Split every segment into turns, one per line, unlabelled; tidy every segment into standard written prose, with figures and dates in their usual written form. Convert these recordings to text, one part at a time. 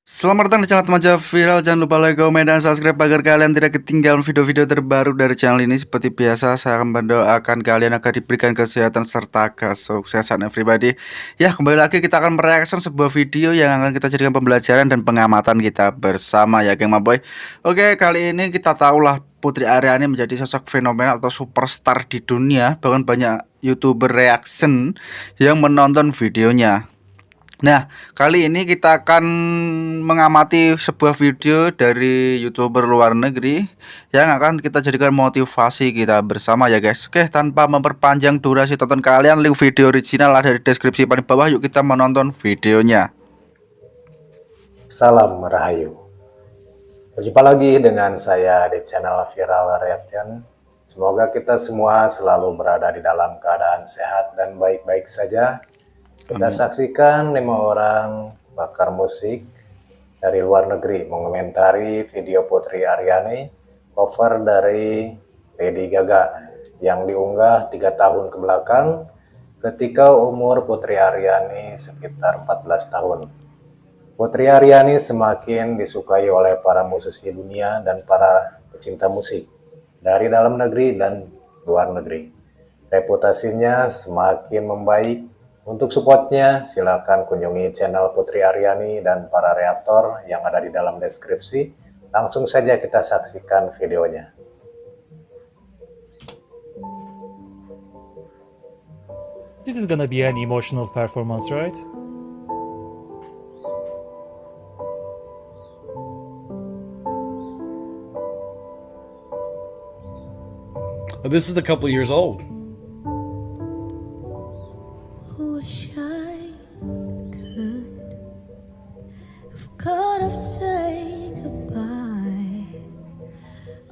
Selamat datang di channel Remaja Viral. Jangan lupa like, komen, dan subscribe agar kalian tidak ketinggalan video-video terbaru dari channel ini. Seperti biasa, saya akan mendoakan kalian agar diberikan kesehatan serta kesuksesan everybody. Ya, kembali lagi kita akan mereaction sebuah video yang akan kita jadikan pembelajaran dan pengamatan kita bersama ya, geng boy. Oke, kali ini kita tahulah Putri Ariani menjadi sosok fenomenal atau superstar di dunia. Bahkan banyak YouTuber reaction yang menonton videonya. Nah, kali ini kita akan mengamati sebuah video dari YouTuber luar negeri yang akan kita jadikan motivasi kita bersama ya guys. Oke, tanpa memperpanjang durasi tonton kalian, link video original ada di deskripsi paling bawah. Yuk kita menonton videonya.
Salam Rahayu. Berjumpa lagi dengan saya di channel Viral Reaction. Semoga kita semua selalu berada di dalam keadaan sehat dan baik-baik saja. Kita saksikan 5 orang pakar musik dari luar negeri mengomentari video Putri Ariani cover dari Tadi Tidak yang diunggah 3 tahun ke belakang ketika umur Putri Ariani sekitar 14 tahun. Putri Ariani semakin disukai oleh para musisi dunia dan para pecinta musik dari dalam negeri dan luar negeri. Reputasinya semakin membaik. Untuk supportnya, silakan kunjungi channel Putri Ariani dan para reaktor yang ada di dalam deskripsi. Langsung saja kita saksikan videonya.
This is gonna be an emotional performance, right?
This is a couple of years old.
Wish I could have said goodbye.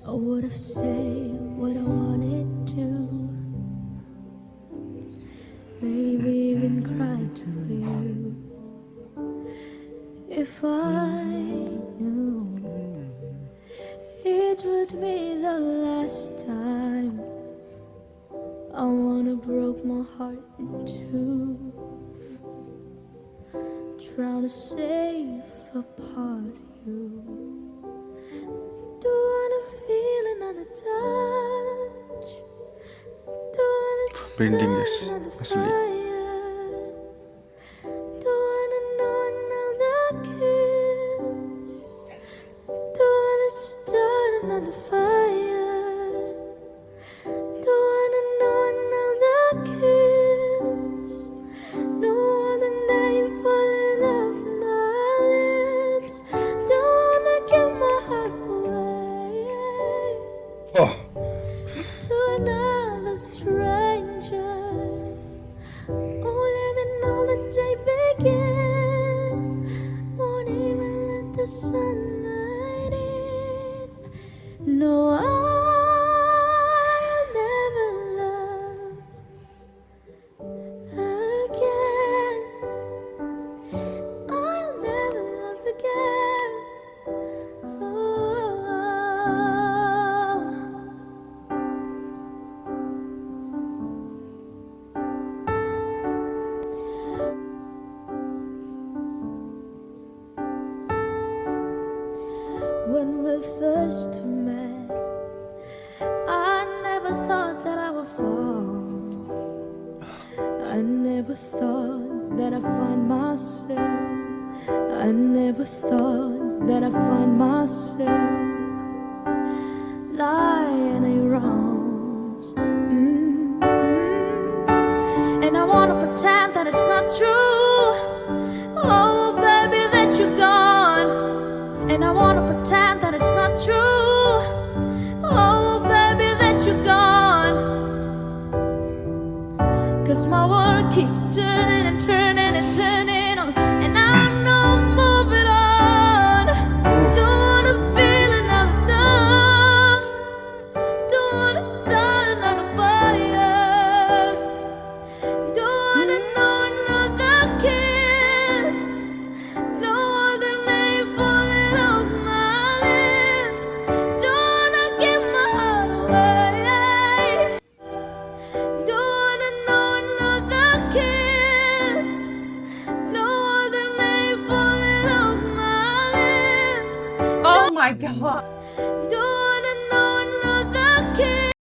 I would have said what I wanted to. Maybe even cried to you. If I knew it would be the last time, I wanna broke my heart in two, trying to save a part of you. Don't wanna feel another touch. Don't wanna start another fire. Don't wanna know another kiss. Don't wanna start another fire. Don't wanna know another kiss. No other name falling off my lips. Don't wanna give my heart away to another stranger. Only the knowledge I begin. Won't even let the sunlight in. No, I'll never love again. I'll never love again. Oh. When we first met, I never thought that I would fall. I never thought that I'd find myself. I never thought that I'd find myself lying in your arms. And I wanna pretend that it's not true. Oh, baby, that you're gone. And I wanna pretend that it's not true. Oh, baby, that you're gone. 'Cause my world keeps turning and turning and turning on, and I'm not moving on. Don't wanna feel another touch. Don't wanna start another fire. Don't wanna know another kiss. No other name falling off my lips. Don't wanna give my heart away. Don't wanna know another kiss. my god. Don't wanna know another kiss.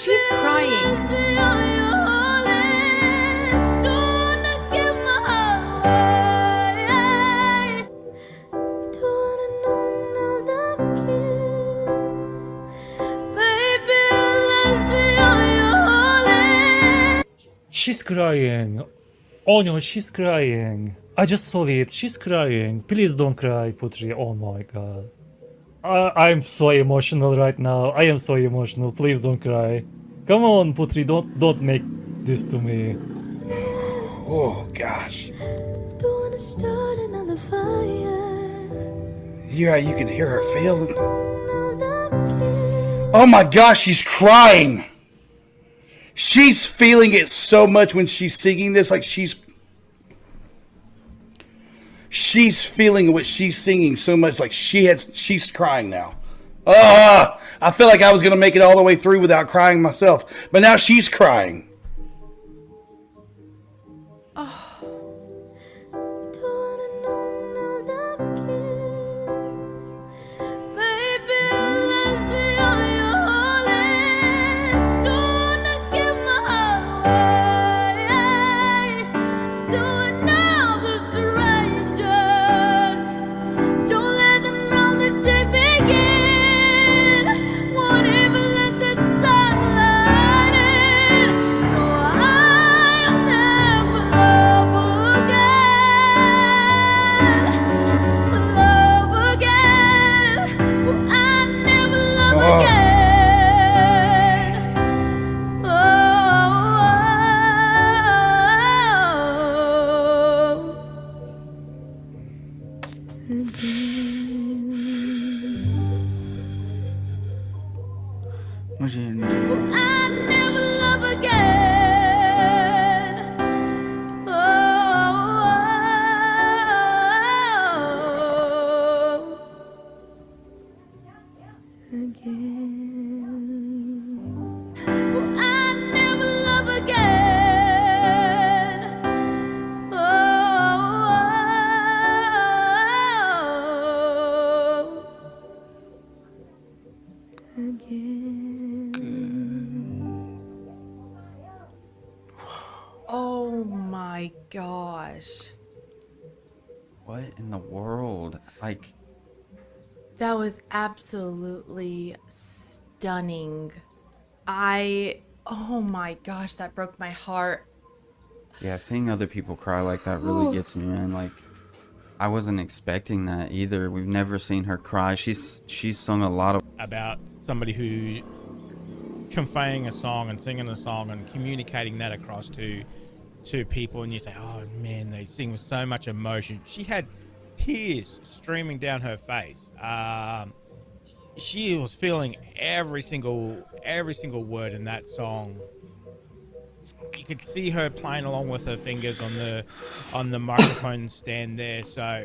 She's crying.
She's crying. Oh no, she's crying. I just saw it. She's crying. Please don't cry, Putri. Oh my god. I'm so emotional right now. I am so emotional. Please don't cry. Come on, Putri. Don't make this to me.
Oh gosh.
Don't wanna start another fire.
Yeah, you can hear her feeling.
Another kiss.
Oh my gosh, she's crying. She's feeling it so much when she's singing this, like she's feeling what she's singing so much, like she's crying now. I feel like I was gonna make it all the way through without crying myself, but now she's crying.
Oh my gosh.
What in the world? Like,
That was absolutely stunning. Oh my gosh, that broke my heart.
yeah, seeing other people cry like that really gets me, man. Like, I wasn't expecting that either. We've never seen her cry. She's sung a lot of
about somebody who conveying a song and singing a song and communicating that across to people, and you say, oh man, they sing with so much emotion. She had tears streaming down her face. She was feeling every single word in that song. You could see her playing along with her fingers on the microphone stand there, so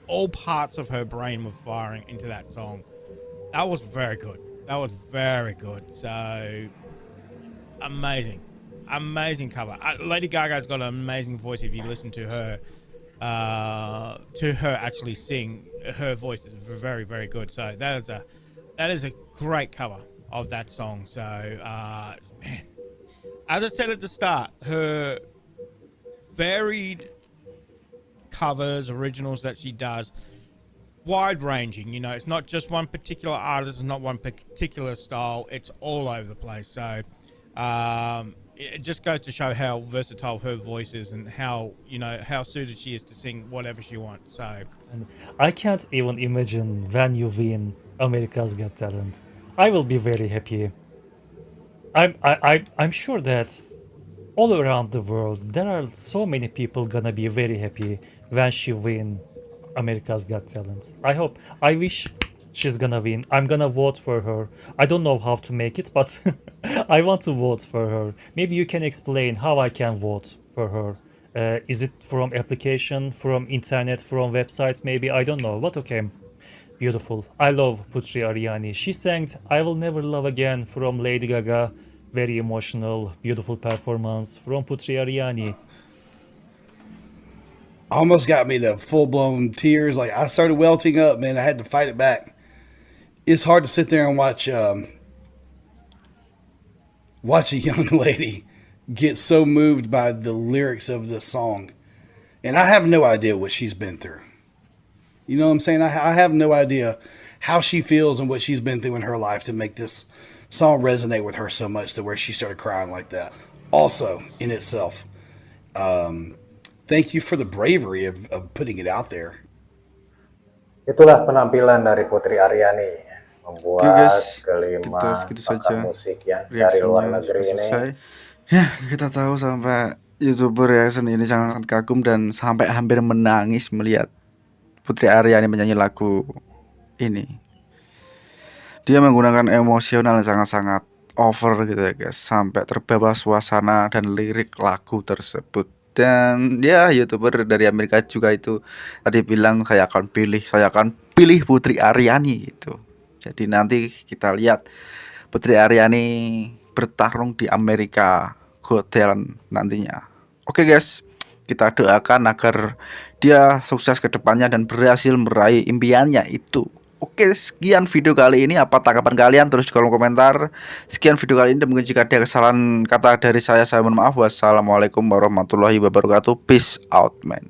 all parts of her brain were firing into that song. That was very good. So amazing. amazing cover. Lady Gaga's got an amazing voice. If you listen to her actually sing, her voice is very, very good. So that is a great cover of that song. So man, as I said at the start, her varied covers, originals that she does, wide ranging. You know, it's not just one particular artist, it's not one particular style. It's all over the place. So it just goes to show how versatile her voice is and how, you know, how suited she is to sing whatever she wants. So
And I can't even imagine when you win America's Got Talent. I will be very happy. I'm sure that all around the world there are so many people gonna be very happy when she win America's Got Talent. I wish she's gonna win. I'm gonna vote for her. I don't know how to make it, but I want to vote for her. Maybe you can explain how I can vote for her. Is it from application, from internet, from website? Maybe, I don't know. But okay, beautiful. I love Putri Ariani. She sang "I Will Never Love Again" from Lady Gaga. Very emotional, beautiful performance from Putri Ariani.
Almost got me to full blown tears. Like I started welting up, man. I had to fight it back. It's hard to sit there and watch a young lady get so moved by the lyrics of this song, and I have no idea what she's been through. You know what I'm saying? I have no idea how she feels and what she's been through in her life to make this song resonate with her so much to where she started crying like that. Also, in itself, thank you for the bravery of putting it out there.
Itulah penampilan dari Putri Ariani membuat
guys,
kelima
kita segitu
pakar
saja
musik yang dari luar
reaksinya
negeri
sudah
ini.
selesai. Ya, kita tahu sampai YouTuber reaction ini sangat kagum dan sampai hampir menangis melihat Putri Ariani menyanyi lagu ini. Dia menggunakan emosional yang sangat-sangat over gitu ya guys, sampai terbawa suasana dan lirik lagu tersebut. Dan ya, YouTuber dari Amerika juga itu tadi bilang saya akan pilih Putri Ariani gitu. Jadi nanti kita lihat Putri Ariani bertarung di Amerika Got Talent nantinya. Oke guys, kita doakan agar dia sukses ke depannya dan berhasil meraih impiannya itu. Oke, sekian video kali ini. Apa tanggapan kalian? Tulis di kolom komentar. Sekian video kali ini, dan mungkin jika ada kesalahan kata dari saya mohon maaf. Wassalamualaikum warahmatullahi wabarakatuh. Peace out, man.